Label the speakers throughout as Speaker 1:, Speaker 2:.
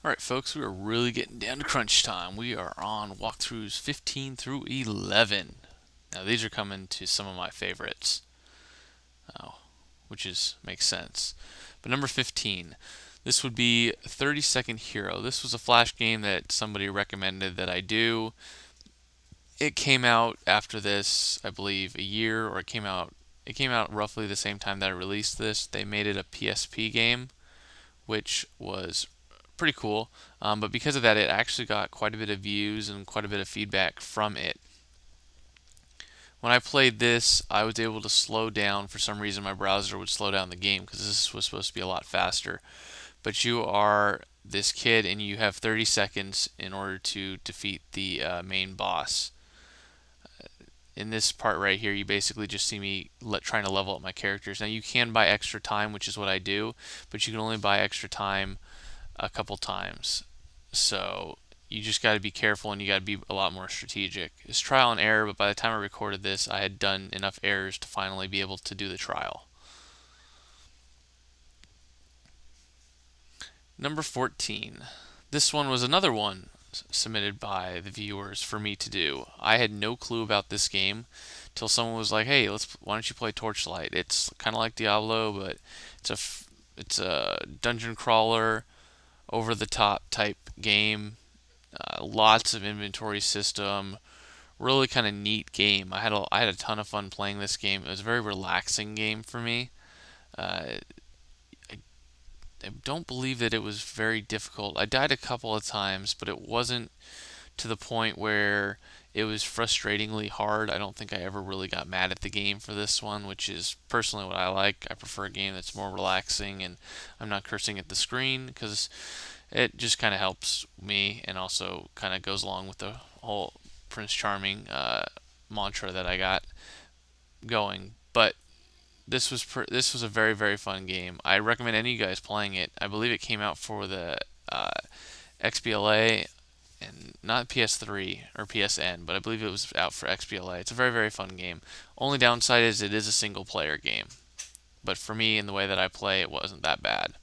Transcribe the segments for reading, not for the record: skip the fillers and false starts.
Speaker 1: Alright folks, we are really getting down to crunch time. We are on walkthroughs 15 through 11. Now these are coming to some of my favorites, uh, which makes sense. But number 15, this would be 30 Second Hero. This was a Flash game that somebody recommended that I do. It came out after this, I believe, a year, or it came out roughly the same time that I released this. They made it a PSP game, which was pretty cool. But because of that, it actually got quite a bit of views and quite a bit of feedback from it. When I played this, I was able to slow down. For some reason, my browser would slow down the game because this was supposed to be a lot faster. But you are this kid, and you have 30 seconds in order to defeat the main boss. In this part right here, you basically just see me trying to level up my characters. Now, you can buy extra time, which is what I do, but you can only buy extra time a couple times. So you just got to be careful and you got to be a lot more strategic. It's trial and error, but by the time I recorded this, I had done enough errors to finally be able to do the trial. Number 14. This one was another one submitted by the viewers for me to do. I had no clue about this game till someone was like, "Hey, why don't you play Torchlight? It's kind of like Diablo, but it's a dungeon crawler, over the top type game. Lots of inventory system. Really kind of neat game. I had a ton of fun playing this game. It was a very relaxing game for me. Uh, I don't believe that it was very difficult. I died a couple of times, but it wasn't to the point where it was frustratingly hard. I don't think I ever really got mad at the game for this one, which is personally what I like. I prefer a game that's more relaxing and I'm not cursing at the screen because it just kind of helps me and also kind of goes along with the whole Prince Charming mantra that I got going. But this was a very fun game. I recommend any of you guys playing it. I believe it came out for the XBLA and not PS3 or PSN, but I believe it was out for XBLA. It's a very fun game. Only downside is it is a single player game, but for me in the way that I play, it wasn't that bad.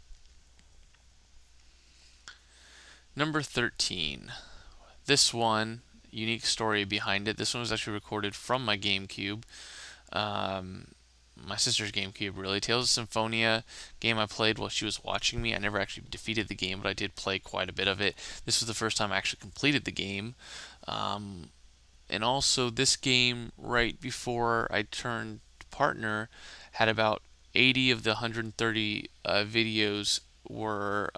Speaker 1: Number 13. This one, unique story behind it. This one was actually recorded from my GameCube. Um, my sister's GameCube, really. Tales of Symphonia, game I played while she was watching me. I never actually defeated the game, but I did play quite a bit of it. This was the first time I actually completed the game. Um, and also, this game, right before I turned partner, had about 80 of the 130 videos were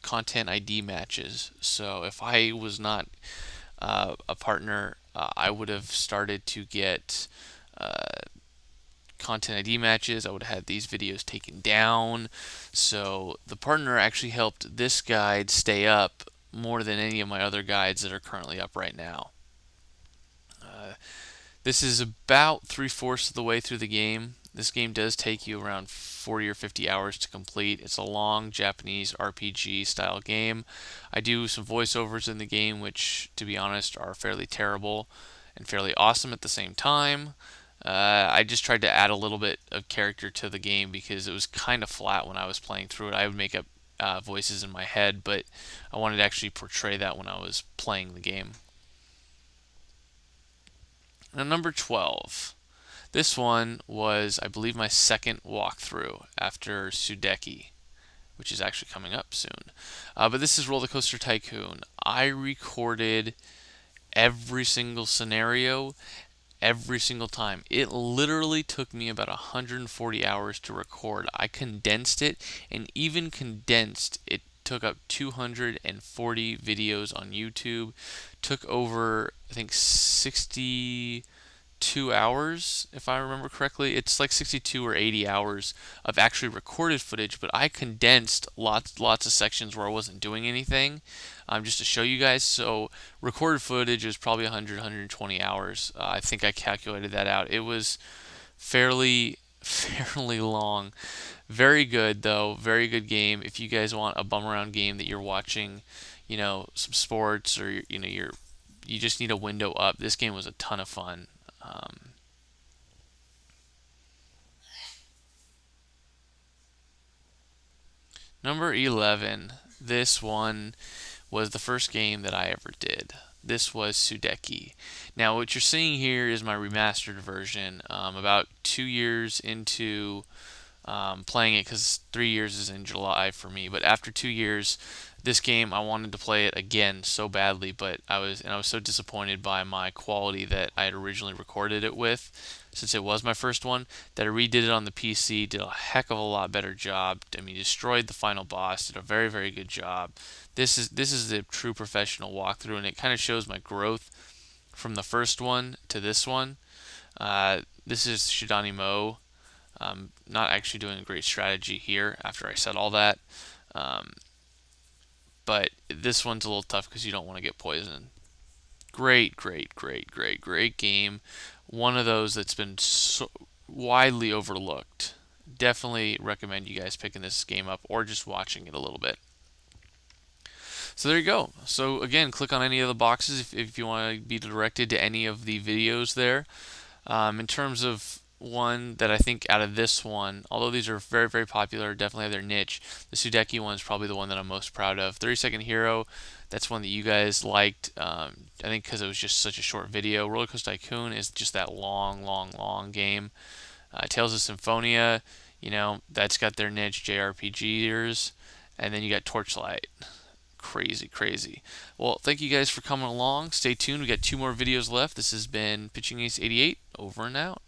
Speaker 1: content ID matches. So if I was not a partner, I would have started to get content ID matches. I would have had these videos taken down. So the partner actually helped this guide stay up more than any of my other guides that are currently up right now. This is about 3/4 of the way through the game. This game does take you around 40 or 50 hours to complete. It's a long Japanese RPG style game. I do some voiceovers in the game, which, to be honest, are fairly terrible and fairly awesome at the same time. I just tried to add a little bit of character to the game because it was kind of flat when I was playing through it. I would make up voices in my head, but I wanted to actually portray that when I was playing the game. Now, number 12. This one was, I believe, my second walkthrough after Sudeki, which is actually coming up soon. But this is Rollercoaster Tycoon. I recorded every single scenario every single time. It literally took me about 140 hours to record. I condensed it, and even condensed, it took up 240 videos on YouTube. Took over, I think, 62 hours, if I remember correctly. It's like 62 or 80 hours of actually recorded footage, but I condensed lots of sections where I wasn't doing anything, just to show you guys. So recorded footage is probably 100, 120 hours. I think I calculated that out. It was fairly long. Very good though. Very good game. If you guys want a bum around game that you're watching, some sports, or you just need a window up. This game was a ton of fun. Um, Number 11. This one was the first game that I ever did. This was Sudeki. Now, what you're seeing here is my remastered version. About 2 years into playing it, because 3 years is in July for me. But after 2 years, this game I wanted to play it again so badly, but I was so disappointed by my quality that I had originally recorded it with, since it was my first one, that I redid it on the PC, did a heck of a lot better job. I mean, destroyed the final boss, did a very very good job. This is a true professional walkthrough, and it kind of shows my growth from the first one to this one. This is Shidani Mo. Not actually doing a great strategy here after I said all that. Um, but this one's a little tough because you don't want to get poisoned. Great, great, great, great, great game. One of those that's been so widely overlooked. Definitely recommend you guys picking this game up or just watching it a little bit. So there you go. So again, click on any of the boxes if you want to be directed to any of the videos there. In terms of one that I think out of this one, although these are very, very popular, definitely have their niche, the Sudeki one is probably the one that I'm most proud of. 30-Second Hero, that's one that you guys liked, I think because it was just such a short video. Rollercoaster Tycoon is just that long, long, long game. Tales of Symphonia, that's got their niche, JRPGers. And then you got Torchlight. Crazy, crazy. Well, thank you guys for coming along. Stay tuned. We got 2 more videos left. This has been Pitchingace88. Over and out.